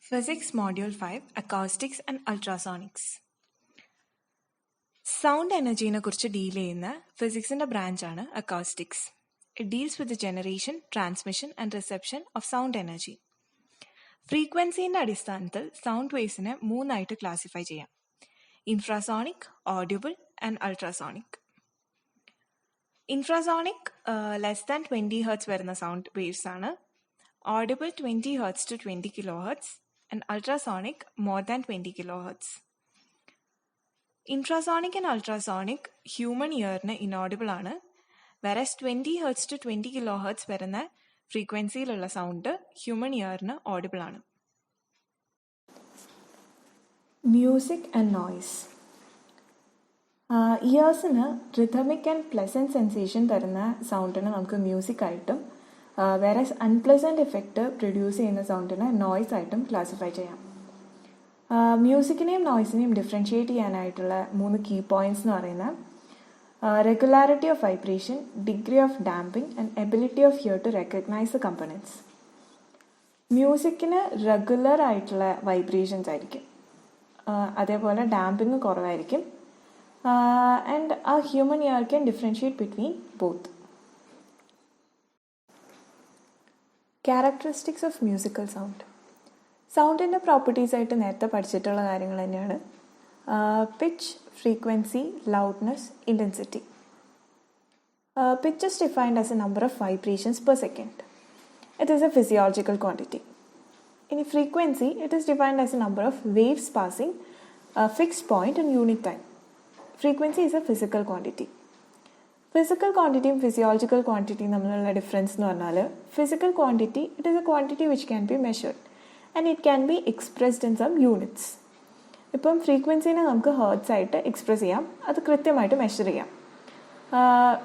Physics Module 5 Acoustics and Ultrasonics. Sound എനർജീനെ കുറിച്ച് deal ചെയ്യുന്ന ഫിസിക്സിന്റെ ബ്രാഞ്ചാണ് acoustics. It deals with the generation, transmission and reception of sound energy. ഫ്രീക്വൻസിന്റെ അടിസ്ഥാനത്തിൽ സൗണ്ട് വേവ്സിനെ മൂന്നായിട്ട് ക്ലാസിഫൈ ചെയ്യാം: infrasonic, audible and ultrasonic. Infrasonic less than 20 hertz വരുന്ന സൗണ്ട് വേവ്സ് ആണ്. Audible 20 hertz to 20 kilo hertz and ultrasonic more than 20 kilo hertz. Infrasonic and ultrasonic human ഇയറിന് inaudible ആണ്. Whereas 20 hertz to 20 kilo hertz വരുന്ന ഫ്രീക്വൻസിയിലുള്ള sound human ഇയറിന് audible ആണ്. Music and noise. ഇയേഴ്സിന് rhythmic and pleasant sensation തരുന്ന സൗണ്ടിനെ നമുക്ക് മ്യൂസിക് ആയിട്ടും വെറസ് അൺപ്ലസൻറ്റ് എഫക്റ്റ് പ്രൊഡ്യൂസ് ചെയ്യുന്ന സൗണ്ടിനെ നോയ്സ് ആയിട്ടും ക്ലാസിഫൈ ചെയ്യാം. മ്യൂസിക്കിനെയും നോയ്സിനെയും ഡിഫറൻഷിയേറ്റ് ചെയ്യാനായിട്ടുള്ള 3 കീ പോയിന്റ്സ് എന്ന് പറയുന്നത് regularity of vibration, degree of damping and ability of hear to recognise the components. മ്യൂസിക്കിന് റെഗുലർ ആയിട്ടുള്ള വൈബ്രേഷൻസ് ആയിരിക്കും, അതേപോലെ ഡാമ്പിങ് കുറവായിരിക്കും, ആൻഡ് ആ human ear can differentiate between both. Characteristics of musical sound. സൗണ്ടിൻ്റെ പ്രോപ്പർട്ടീസ് ആയിട്ട് നേരത്തെ പഠിച്ചിട്ടുള്ള കാര്യങ്ങൾ തന്നെയാണ്. Pitch, frequency, loudness, intensity. Pitch is defined as a number of vibrations per second. It is a physiological quantity. In frequency, it is defined as a number of waves passing a fixed point and unit time. Frequency is a physical quantity. Physical ക്വാണ്ടിറ്റിയും physiological ക്വാണ്ടിറ്റിയും തമ്മിലുള്ള difference എന്ന് പറഞ്ഞാൽ, physical quantity it is a quantity which can be measured and it can be expressed in some units. ഇപ്പം ഫ്രീക്വൻസിനെ നമുക്ക് hertz ആയിട്ട് express ചെയ്യാം, അത് കൃത്യമായിട്ട് മെഷർ ചെയ്യാം.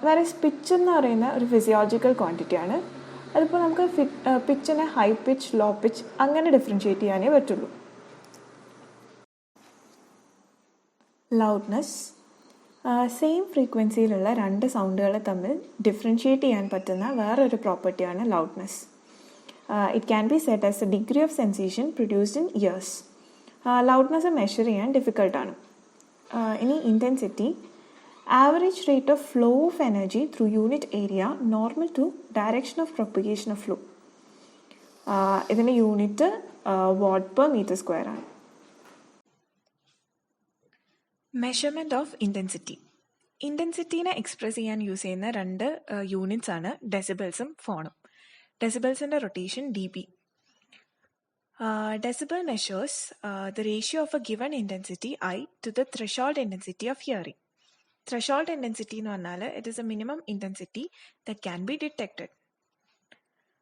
വേറെ പിച്ച് എന്ന് പറയുന്ന ഒരു ഫിസിയോളജിക്കൽ ക്വാണ്ടിറ്റിയാണ്. അതിപ്പോൾ നമുക്ക് പിച്ചിനെ ഹൈ പിച്ച്, ലോ പിച്ച് അങ്ങനെ ഡിഫറൻഷിയേറ്റ് ചെയ്യാനേ പറ്റുള്ളൂ. ലൗഡ്നെസ്. സെയിം ഫ്രീക്വൻസിയിലുള്ള 2 സൗണ്ടുകളെ തമ്മിൽ ഡിഫറൻഷിയേറ്റ് ചെയ്യാൻ പറ്റുന്ന വേറൊരു പ്രോപ്പർട്ടിയാണ് loudness. It can be set as a degree of sensation produced in ears. Loudness measure ചെയ്യാൻ ഡിഫിക്കൾട്ടാണ്. ഇനി intensity, average rate of flow of energy through unit area normal to direction of propagation of flow. ഇതിൻ്റെ unit watt per metre square ആണ്. Measurement of intensity. ഇൻറ്റൻസിറ്റീനെ express ചെയ്യാൻ use ചെയ്യുന്ന 2 units ആണ് ഡെസിബിൾസും ഫോണും. ഡെസിബിൾസിൻ്റെ rotation dB. Decibel measures the ratio of a given intensity I to the threshold intensity of hearing. Threshold intensity എന്ന് പറഞ്ഞാൽ it is a minimum intensity that can be detected.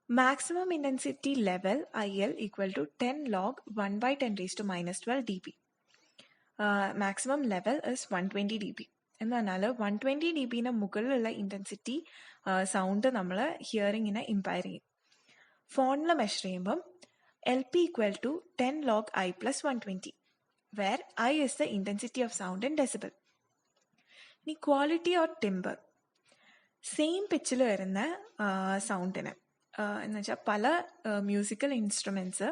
Maximum intensity level IL equal to 10 log 1 by 10 raised to minus 12 dB. Maximum level is 120 dB. എന്ന് പറഞ്ഞാൽ 120 dBന് മുകളിലുള്ള intensity sound നമ്മൾ ഹിയറിങ്ങിനെ impair ചെയ്യും. ഫോണിൽ measure ചെയ്യുമ്പം LP equal to 10 log I plus 120, where I is the intensity of sound in decibel. ഇനി quality or timber. Same പിച്ചിൽ വരുന്ന സൗണ്ടിന് എന്ന് വെച്ചാൽ പല മ്യൂസിക്കൽ ഇൻസ്ട്രുമെൻറ്റ്സ്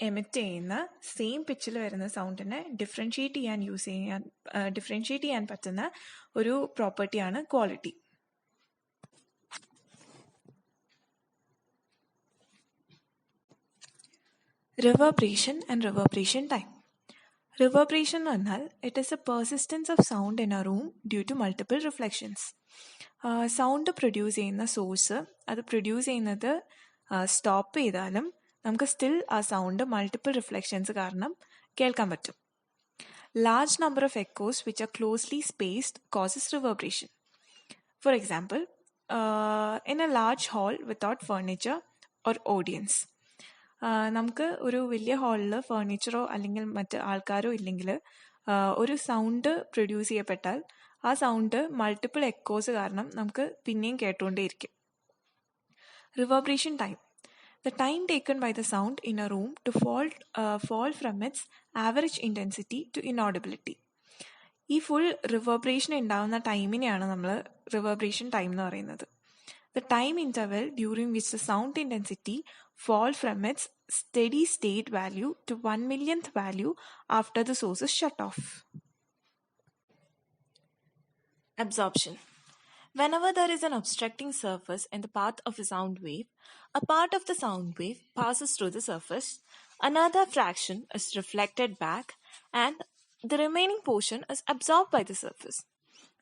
എമിറ്റ് ചെയ്യുന്ന സെയിം പിച്ചിൽ വരുന്ന സൗണ്ടിനെ ഡിഫറൻഷിയേറ്റ് ചെയ്യാൻ പറ്റുന്ന ഒരു പ്രോപ്പർട്ടിയാണ് quality. Reverberation and reverberation time. Reverberation എന്ന് പറഞ്ഞാൽ it is a persistence of sound in a room due to multiple reflections. Sound produce ചെയ്യുന്ന സോഴ്സ് അത് പ്രൊഡ്യൂസ് ചെയ്യുന്നത് സ്റ്റോപ്പ് ചെയ്താലും നമുക്ക് സ്റ്റിൽ ആ സൗണ്ട് മൾട്ടിപ്പിൾ റിഫ്ലക്ഷൻസ് കാരണം കേൾക്കാൻ പറ്റും. Large number of echoes which are closely spaced causes reverberation. For example, in A large hall without furniture or audience. നമുക്ക് ഒരു വലിയ ഹാളിൽ ഫർണിച്ചറോ അല്ലെങ്കിൽ മറ്റ് ആൾക്കാരോ ഇല്ലെങ്കിൽ ഒരു സൗണ്ട് പ്രൊഡ്യൂസ് ചെയ്യപ്പെട്ടാൽ ആ സൗണ്ട് മൾട്ടിപ്പിൾ എക്കോസ് കാരണം നമുക്ക് പിന്നെയും കേട്ടുകൊണ്ടേയിരിക്കും. Reverberation time. The time taken by the sound in a room to fall from its average intensity to inaudibility. ഈ ഫുൾ റിവർബറേഷൻ ഉണ്ടാകുന്ന ടൈമിനെയാണ് നമ്മൾ റിവർബറേഷൻ ടൈം എന്ന് പറയുന്നത്. The time interval during which the sound intensity fall from its steady state value to 1 millionth value after the source is shut off. Absorption. Whenever there is an obstructing surface in the path of a sound wave, a part of the sound wave passes through the surface, another fraction is reflected back, and the remaining portion is absorbed by the surface.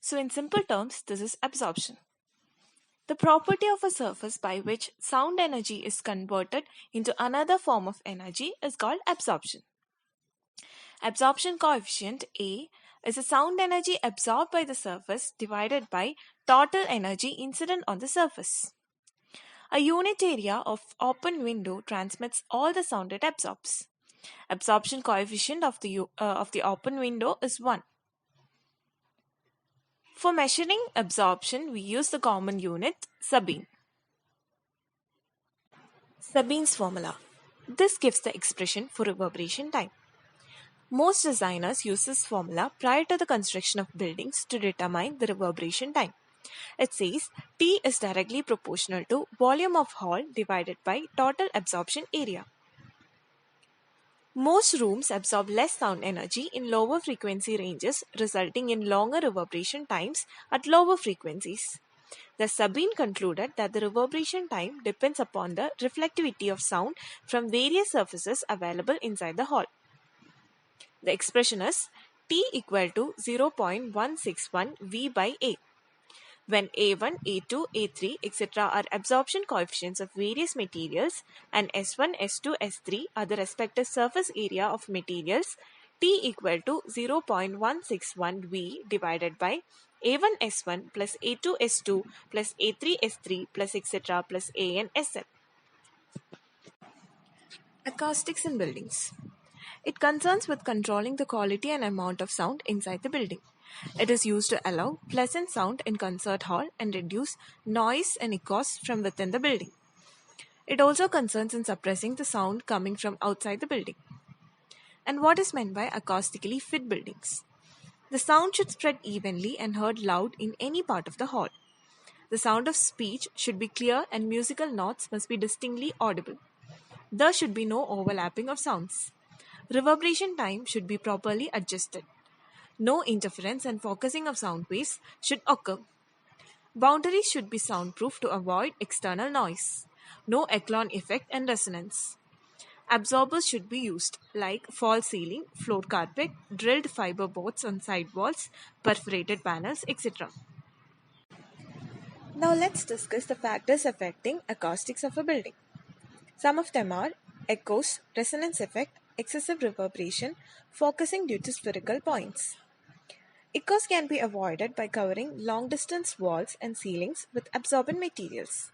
So, in simple terms, this is absorption. The property of a surface by which sound energy is converted into another form of energy is called absorption. Absorption coefficient A is the sound energy absorbed by the surface divided by total energy incident on the surface. A unit area of open window transmits all the sound it absorbs. Absorption coefficient of the open window is 1. For measuring absorption, we use the common unit Sabine. Sabine's formula. This gives the expression for reverberation time. Most designers use this formula prior to the construction of buildings to determine the reverberation time. It says T is directly proportional to volume of hall divided by total absorption area. Most rooms absorb less sound energy in lower frequency ranges, resulting in longer reverberation times at lower frequencies. Thus, Sabine concluded that the reverberation time depends upon the reflectivity of sound from various surfaces available inside the hall. The expression is T equal to 0.161 V by A. When A1, A2, A3, etc. are absorption coefficients of various materials and S1, S2, S3 are the respective surface area of materials, T equal to 0.161 V divided by A1 S1 plus A2 S2 plus A3 S3 plus etc. plus AN SN. Acoustics in buildings. It concerns with controlling the quality and amount of sound inside the building. It is used to allow pleasant sound in concert hall and reduce noise and echoes from within the building. It also concerns in suppressing the sound coming from outside the building. And what is meant by acoustically fit buildings? The sound should spread evenly and heard loud in any part of the hall. The sound of speech should be clear and musical notes must be distinctly audible. There should be no overlapping of sounds. Reverberation time should be properly adjusted. No interference and focusing of sound waves should occur. Boundaries should be soundproof to avoid external noise. No echelon effect and resonance. Absorbers should be used like false ceiling, floor carpet, drilled fiber boards on side walls, perforated panels, etc. Now let's discuss the factors affecting acoustics of a building. Some of them are echoes, resonance effect, excessive reverberation, focusing due to spherical points. Echoes can be avoided by covering long-distance walls and ceilings with absorbent materials.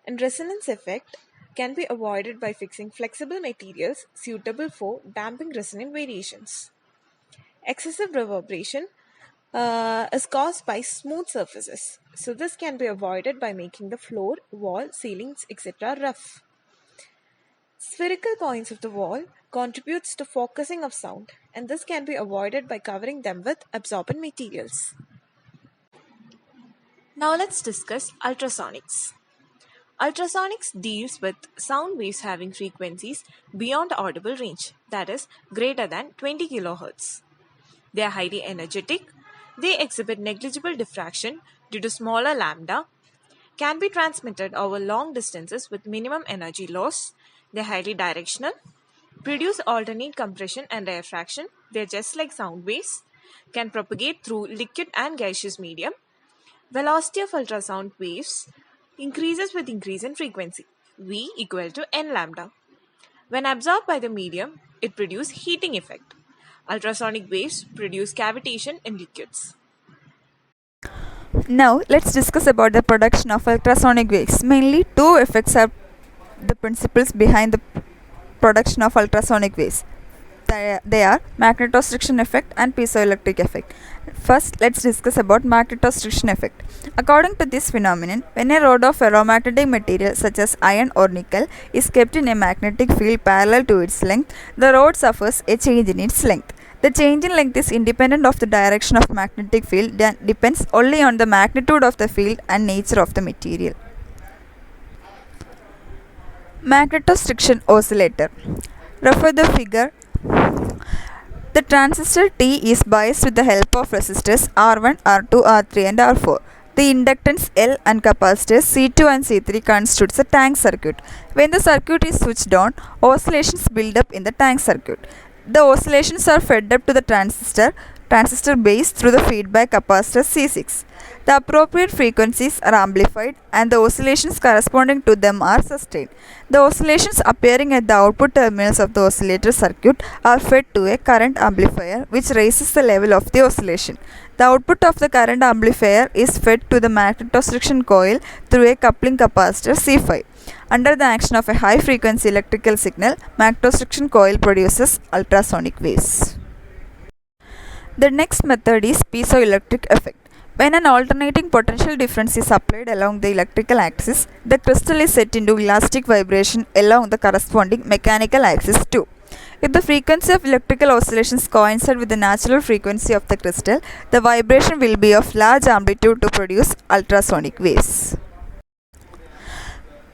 And resonance effect can be avoided by fixing flexible materials suitable for damping resonant variations. Excessive reverberation is caused by smooth surfaces, so this can be avoided by making the floor, wall, ceilings, etc. rough. Spherical points of the wall contributes to focusing of sound, and this can be avoided by covering them with absorbent materials. Now let's discuss ultrasonics. Ultrasonics deals with sound waves having frequencies beyond audible range, that is, greater than 20 kHz. They are highly energetic, they exhibit negligible diffraction due to smaller lambda, can be transmitted over long distances with minimum energy loss, they are highly directional, produce alternate compression and rarefaction, they are just like sound waves, can propagate through liquid and gaseous medium. Velocity of ultrasound waves increases with increase in frequency, V equal to n lambda. When absorbed by the medium, it produces heating effect. Ultrasonic waves produce cavitation in liquids. Now let's discuss about the production of ultrasonic waves. Mainly two effects are the principles behind the production of ultrasonic waves. They are magnetostriction effect and piezoelectric effect. First, let's discuss about magnetostriction effect. According to this phenomenon, when a rod of ferromagnetic material such as iron or nickel is kept in a magnetic field parallel to its length, the rod suffers a change in its length. The change in length is independent of the direction of magnetic field and depends only on the magnitude of the field and nature of the material. Magnetostriction oscillator. Refer the figure. The transistor T is biased with the help of resistors R1, R2, R3 and R4. The inductance L and capacitors C2 and C3 constitutes a tank circuit. When the circuit is switched on, oscillations build up in the tank circuit. The oscillations are fed up to the transistor base through the feedback capacitor C6. The appropriate frequencies are amplified and the oscillations corresponding to them are sustained. The oscillations appearing at the output terminals of the oscillator circuit are fed to a current amplifier which raises the level of the oscillation. The output of the current amplifier is fed to the magnetostriction coil through a coupling capacitor C5. Under the action of a high frequency electrical signal, magnetostriction coil produces ultrasonic waves. The next method is piezoelectric effect. When an alternating potential difference is applied along the electrical axis, the crystal is set into elastic vibration along the corresponding mechanical axis too. If the frequency of electrical oscillations coincide with the natural frequency of the crystal, the vibration will be of large amplitude to produce ultrasonic waves.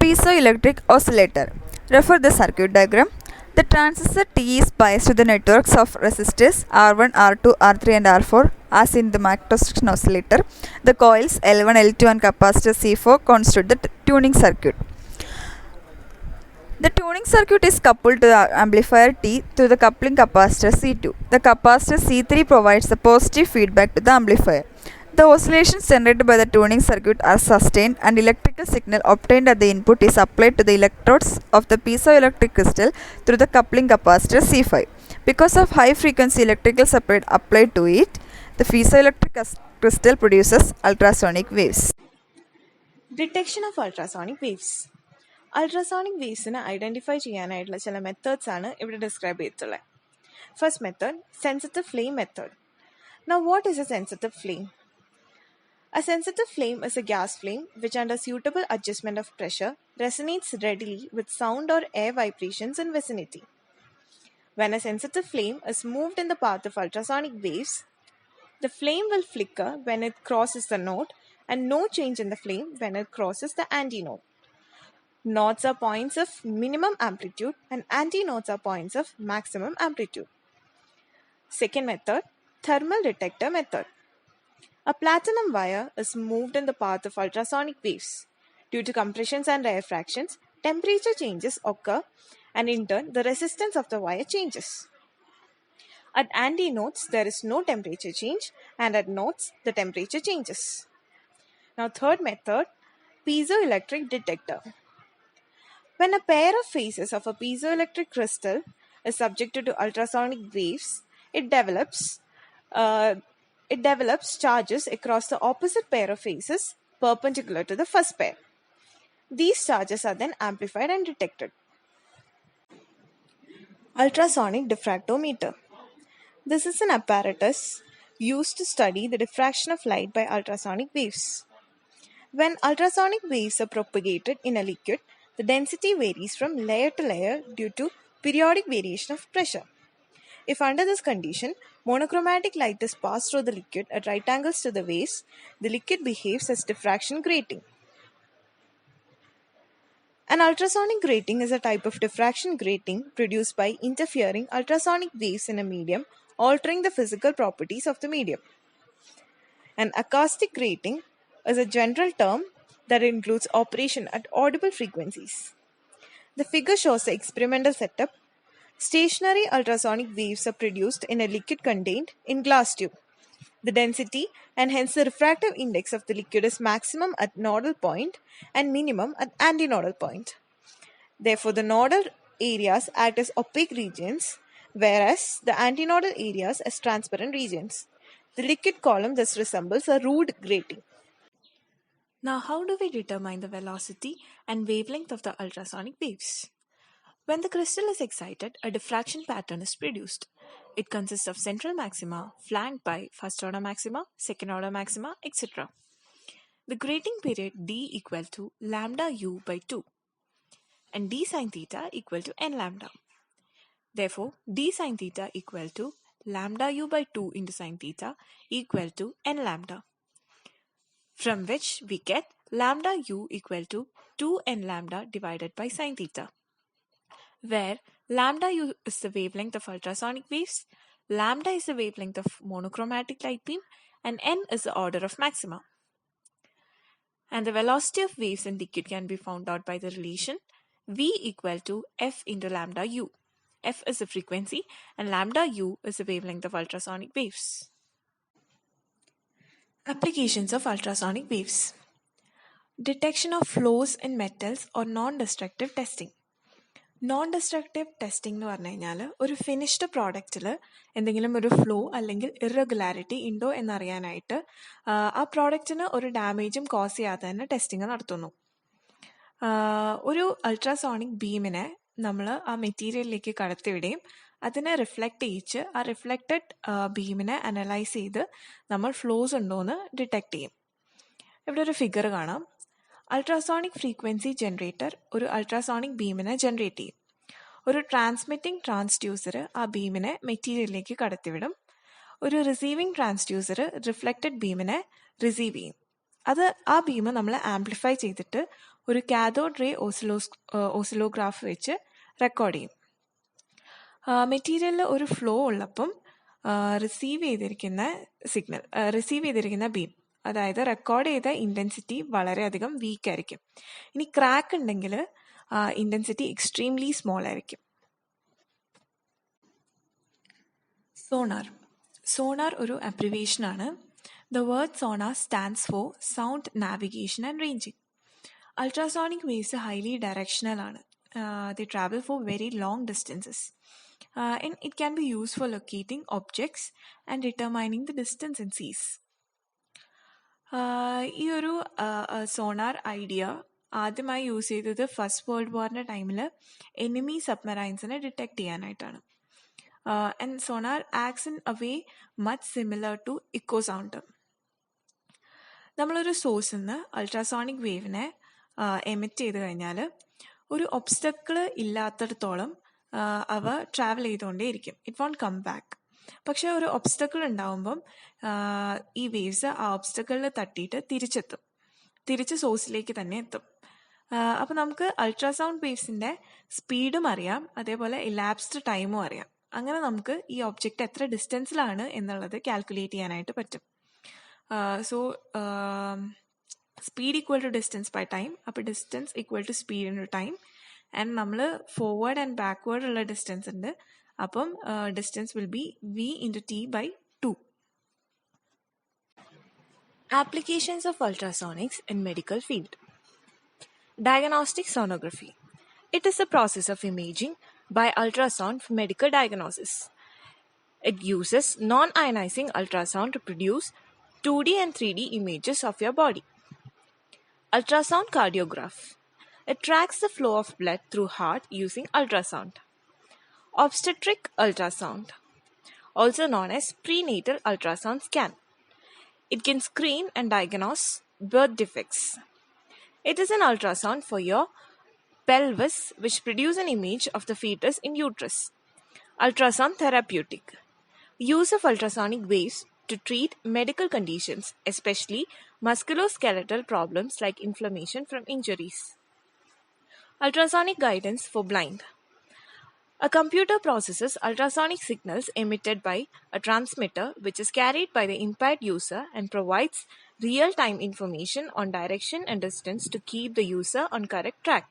Piezoelectric oscillator. Refer the circuit diagram. The transistor T is biased to the networks of resistors R1, R2, R3 and R4 as in the magnetostriction oscillator. The coils L1, L2 and capacitor C4 constitute the tuning circuit. The tuning circuit is coupled to the amplifier T through the coupling capacitor C2. The capacitor C3 provides the positive feedback to the amplifier. The oscillations generated by the tuning circuit are sustained and electrical signal obtained at the input is applied to the electrodes of the piezoelectric crystal through the coupling capacitor C5. Because of high frequency electrical supply applied to it, the piezoelectric crystal produces ultrasonic waves. Detection of ultrasonic waves. Ultrasonic വേവ്സിനെ identify ചെയ്യാനായിട്ടുള്ള ചില methods ആണ് ഇവിടെ describe ചെയ്തിട്ടുള്ളത്. First method sensitive flame method. Now what is a sensitive flame? A sensitive flame is a gas flame which under suitable adjustment of pressure resonates readily with sound or air vibrations in vicinity. When a sensitive flame is moved in the path of ultrasonic waves, the flame will flicker when it crosses the node and no change in the flame when it crosses the antinode. Nodes are points of minimum amplitude and antinodes are points of maximum amplitude. Second method, thermal detector method. A platinum wire is moved in the path of ultrasonic waves. Due to compressions and rarefactions, temperature changes occur and in turn the resistance of the wire changes. At antinodes, there is no temperature change and at nodes, the temperature changes. Now third method, piezoelectric detector. When a pair of faces of a piezoelectric crystal is subjected to ultrasonic waves, it develops charges across the opposite pair of faces perpendicular to the first pair. These charges are then amplified and detected. Ultrasonic diffractometer. This is an apparatus used to study the diffraction of light by ultrasonic waves. When ultrasonic waves are propagated in a liquid, the density varies from layer to layer due to periodic variation of pressure. If under this condition, monochromatic light is passed through the liquid at right angles to the waves, the liquid behaves as diffraction grating. An ultrasonic grating is a type of diffraction grating produced by interfering ultrasonic waves in a medium, altering the physical properties of the medium. An acoustic grating is a general term that includes operation at audible frequencies. The figure shows the experimental setup. Stationary ultrasonic waves are produced in a liquid contained in glass tube. The density and hence the refractive index of the liquid is maximum at nodal point and minimum at antinodal point. Therefore, the nodal areas act as opaque regions, whereas the antinodal areas as transparent regions. The liquid column thus resembles a rood grating. Now, how do we determine the velocity and wavelength of the ultrasonic waves? When the crystal is excited, a diffraction pattern is produced. It consists of central maxima flanked by first order maxima, second order maxima, etc. The grating period d equal to lambda u by 2 and d sin theta equal to n lambda. Therefore, d sin theta equal to lambda u by 2 into sin theta equal to n lambda, from which we get lambda u equal to 2n lambda divided by sin theta. where lambda u is the wavelength of ultrasonic waves, lambda is the wavelength of monochromatic light beam, and n is the order of maxima. And the velocity of waves in liquid can be found out by the relation v equal to f into lambda u. F is the frequency and lambda u is the wavelength of ultrasonic waves. Applications of ultrasonic waves. Detection of flows in metals or non-destructive testing. Non-destructive testing എന്ന് പറഞ്ഞു കഴിഞ്ഞാൽ ഒരു finished പ്രോഡക്റ്റിൽ എന്തെങ്കിലും ഒരു flow അല്ലെങ്കിൽ irregularity ഉണ്ടോ എന്നറിയാനായിട്ട് ആ പ്രോഡക്റ്റിന് ഒരു ഡാമേജും കോസ് ചെയ്യാതെ തന്നെ ടെസ്റ്റിംഗ് നടത്തുന്നു. ഒരു അൾട്രാസോണിക് ബീമിനെ നമ്മൾ ആ മെറ്റീരിയലിലേക്ക് കടത്തിവിടുകയും അതിനെ റിഫ്ലക്റ്റ് ചെയ്യിച്ച് ആ റിഫ്ലക്റ്റഡ് ബീമിനെ അനലൈസ് ചെയ്ത് നമ്മൾ ഫ്ലോസ് ഉണ്ടോ എന്ന് ഡിറ്റക്ട് ചെയ്യും. ഇവിടെ ഒരു ഫിഗർ കാണാം. അൾട്രാസോണിക് ഫ്രീക്വൻസി ജനറേറ്റർ ഒരു അൾട്രാസോണിക് ബീമിനെ ജനറേറ്റ് ചെയ്യും. ഒരു ട്രാൻസ്മിറ്റിംഗ് ട്രാൻസ്ഡ്യൂസർ ആ ബീമിനെ മെറ്റീരിയലിലേക്ക് കടത്തിവിടും. ഒരു റിസീവിംഗ് ട്രാൻസ്ഡ്യൂസർ റിഫ്ലക്റ്റഡ് ബീമിനെ റിസീവ് ചെയ്യും. ആ ബീം നമ്മൾ ആംപ്ലിഫൈ ചെയ്തിട്ട് ഒരു കാഥോഡ് റേ ഓസിലോഗ്രാഫ് വെച്ച് റെക്കോർഡ് ചെയ്യും. മെറ്റീരിയലിൽ ഒരു ഫ്ലോ ഉള്ളപ്പം റിസീവ് ചെയ്തിരിക്കുന്ന ബീം, അതായത് റെക്കോർഡ് ചെയ്ത ഇൻറ്റൻസിറ്റി വളരെയധികം വീക്ക് ആയിരിക്കും. ഇനി ക്രാക്ക് ഉണ്ടെങ്കിൽ ഇൻറ്റൻസിറ്റി എക്സ്ട്രീംലി സ്മോൾ ആയിരിക്കും. സോണാർ ഒരു അബ്രിവേഷനാണ്. The word sonar stands for sound navigation and ranging. Ultrasonic waves highly directional ആണ്. They travel for very long distances. And it can be used for locating objects and determining the distance in seas. ഈ ഒരു sonar idea ആദ്യമായി use ചെയ്തത് first world വാറിൻ്റെ ടൈമിൽ enemy സബ്മറൈൻസിനെ detect ചെയ്യാനായിട്ടാണ്. And sonar acts in a way much similar to echo sound. നമ്മളൊരു സോഴ്സിൽ നിന്ന് അൾട്രാസോണിക് വേവിനെ എമിറ്റ് ചെയ്ത് കഴിഞ്ഞാൽ ഒരു ഒബ്സ്റ്റക്കിൾ ഇല്ലാത്തിടത്തോളം അവ ട്രാവൽ ചെയ്തുകൊണ്ടേയിരിക്കും. It won't come back. പക്ഷെ ഒരു ഒബ്സ്റ്റക്കിൾ ഉണ്ടാവുമ്പം ഈ വേവ്സ് ആ ഒബ്സ്റ്റക്കിളിൽ തട്ടിയിട്ട് തിരിച്ച് സോഴ്സിലേക്ക് തന്നെ എത്തും. അപ്പോൾ നമുക്ക് അൾട്രാസൗണ്ട് വേവ്സിൻ്റെ സ്പീഡും അറിയാം, അതേപോലെ ഇലാപ്സ്ഡ് ടൈമും അറിയാം. അങ്ങനെ നമുക്ക് ഈ ഒബ്ജക്റ്റ് എത്ര ഡിസ്റ്റൻസിലാണ് എന്നുള്ളത് കാൽക്കുലേറ്റ് ചെയ്യാനായിട്ട് പറ്റും. So speed equal to distance by time. അപ്പോൾ distance equal to speed into time. And നമ്മൾ ഫോർവേഡ് ആൻഡ് ബാക്ക്വേർഡ് ഉള്ള ഡിസ്റ്റൻസ് ഉണ്ട്. അപ്പം distance will be v into t by 2. Applications of ultrasonics in medical field. Diagnostic sonography. It is a process of imaging by ultrasound for medical diagnosis. It uses non-ionizing ultrasound to produce 2D and 3D images of your body. Ultrasound cardiograph. It tracks the flow of blood through heart using ultrasound. Obstetric ultrasound, also known as prenatal ultrasound scan. It can screen and diagnose birth defects. It is an ultrasound for your pelvis which produces an image of the fetus in uterus. Ultrasound therapeutic. Use of ultrasonic waves to treat medical conditions, especially musculoskeletal problems like inflammation from injuries. Ultrasonic guidance for blind. A computer processes ultrasonic signals emitted by a transmitter which is carried by the impaired user and provides real-time information on direction and distance to keep the user on correct track.